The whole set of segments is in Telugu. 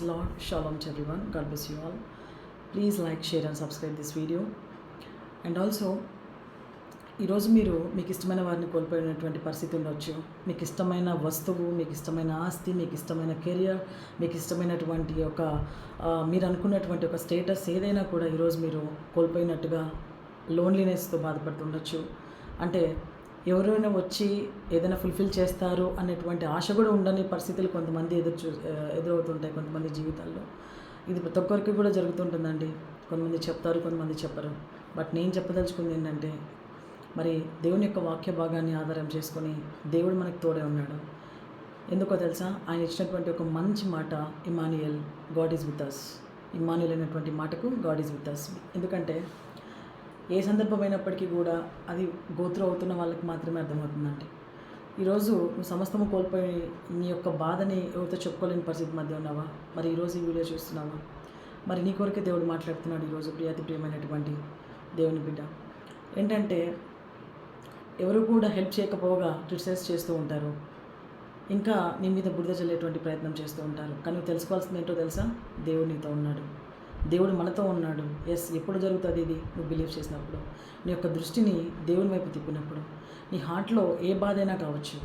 the Lord. Shalom to everyone. God bless you all. Please like, share and subscribe this video. And also, ఈరోజు మీరు మీకు ఇష్టమైన వారిని కోల్పోయినటువంటి పరిస్థితి ఉండొచ్చు. మీకు ఇష్టమైన వస్తువు, మీకు ఇష్టమైన ఆస్తి, మీకు ఇష్టమైన కెరియర్, మీకు ఇష్టమైనటువంటి ఒక మీరు అనుకున్నటువంటి ఒక స్టేటస్ ఏదైనా కూడా ఈరోజు మీరు కోల్పోయినట్టుగా లోన్లీనెస్తో బాధపడుతుండొచ్చు. అంటే ఎవరైనా వచ్చి ఏదైనా ఫుల్ఫిల్ చేస్తారు అనేటువంటి ఆశ కూడా ఉండని పరిస్థితులు కొంతమంది ఎదురవుతుంటాయి కొంతమంది జీవితాల్లో. ఇది ప్రతి ఒక్కరికి కూడా జరుగుతుంటుందండి. కొంతమంది చెప్తారు, కొంతమంది చెప్పరు. బట్ నేను చెప్పదలుచుకుంది ఏంటంటే, మరి దేవుని యొక్క వాక్య భాగాన్ని ఆధారం చేసుకొని దేవుడు మనకు తోడే ఉన్నాడు. ఎందుకో తెలుసా? ఆయన ఇచ్చినటువంటి ఒక మంచి మాట, Emmanuel, God is with us. Emmanuel అనేటువంటి మాటకు గాడ్ ఈజ్ విత్ అస్. ఎందుకంటే ఏ సందర్భమైనప్పటికీ కూడా అది గోత్రు అవుతున్న వాళ్ళకి మాత్రమే అర్థమవుతుందండి. ఈరోజు నువ్వు సమస్తము కోల్పోయి నీ యొక్క బాధని ఎవరితో చెప్పుకోలేని పరిస్థితి మధ్య ఉన్నావా? మరి ఈరోజు ఈ వీడియో చూస్తున్నావా? మరి నీ కొరకే దేవుడు మాట్లాడుతున్నాడు ఈరోజు. అతి ప్రియమైనటువంటి దేవుని బిడ్డ, ఏంటంటే ఎవరు కూడా హెల్ప్ చేయకపోగా క్రిటిసైజ్ చేస్తూ ఉంటారు, ఇంకా నీ మీద బురద చల్లేటువంటి ప్రయత్నం చేస్తూ ఉంటారు. కానీ నువ్వు తెలుసుకోవాల్సింది ఏంటో తెలుసా? దేవుడు నీతో ఉన్నాడు, దేవుడు మనతో ఉన్నాడు. ఎస్, ఎప్పుడు జరుగుతుంది ఇది? నువ్వు బిలీవ్ చేసినప్పుడు, నీ యొక్క దృష్టిని దేవుని వైపు తిప్పినప్పుడు. నీ హార్ట్లో ఏ బాధ అయినా కావచ్చు,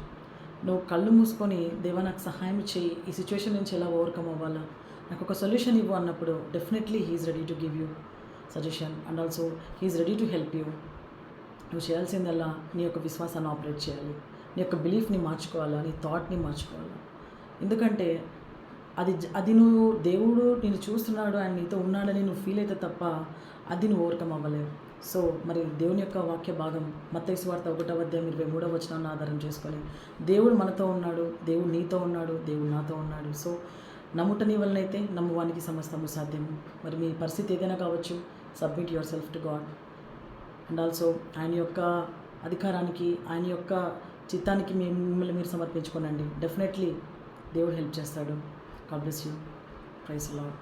నువ్వు కళ్ళు మూసుకొని దేవా నాకు సహాయం చేయి, ఈ సిచ్యువేషన్ నుంచి ఎలా ఓవర్కమ్ అవ్వాలా, నాకు ఒక సొల్యూషన్ ఇవ్వు అన్నప్పుడు definitely he is ready to give you suggestion and also he is ready to help you. నువ్వు చేయాల్సిందల్లా నీ యొక్క విశ్వాసాన్ని ఆపరేట్ చేయాలి, నీ యొక్క బిలీఫ్ని మార్చుకోవాలా, నీ థాట్ని మార్చుకోవాలా. ఎందుకంటే అది నువ్వు దేవుడు నేను చూస్తున్నాడు, ఆయన నీతో ఉన్నాడని నువ్వు ఫీల్ అయితే తప్ప అది నువ్వు ఓవర్కమ్ అవ్వలేవు. సో మరి దేవుని యొక్క వాక్య భాగం మత్తయి సువార్త 1:23 ఆధారం చేసుకొని దేవుడు మనతో ఉన్నాడు, దేవుడు నీతో ఉన్నాడు, దేవుడు నాతో ఉన్నాడు. సో నమ్ముట నీ వలనైతే నమ్మువానికి సమస్తము సాధ్యము. మరి మీ పరిస్థితి ఏదైనా కావచ్చు, submit your self to God and also ఆయన యొక్క అధికారానికి, ఆయన యొక్క చిత్తానికి మిమ్మల్ని మీరు సమర్పించుకోనండి. డెఫినెట్లీ దేవుడు హెల్ప్ చేస్తాడు. God bless you. Praise the Lord.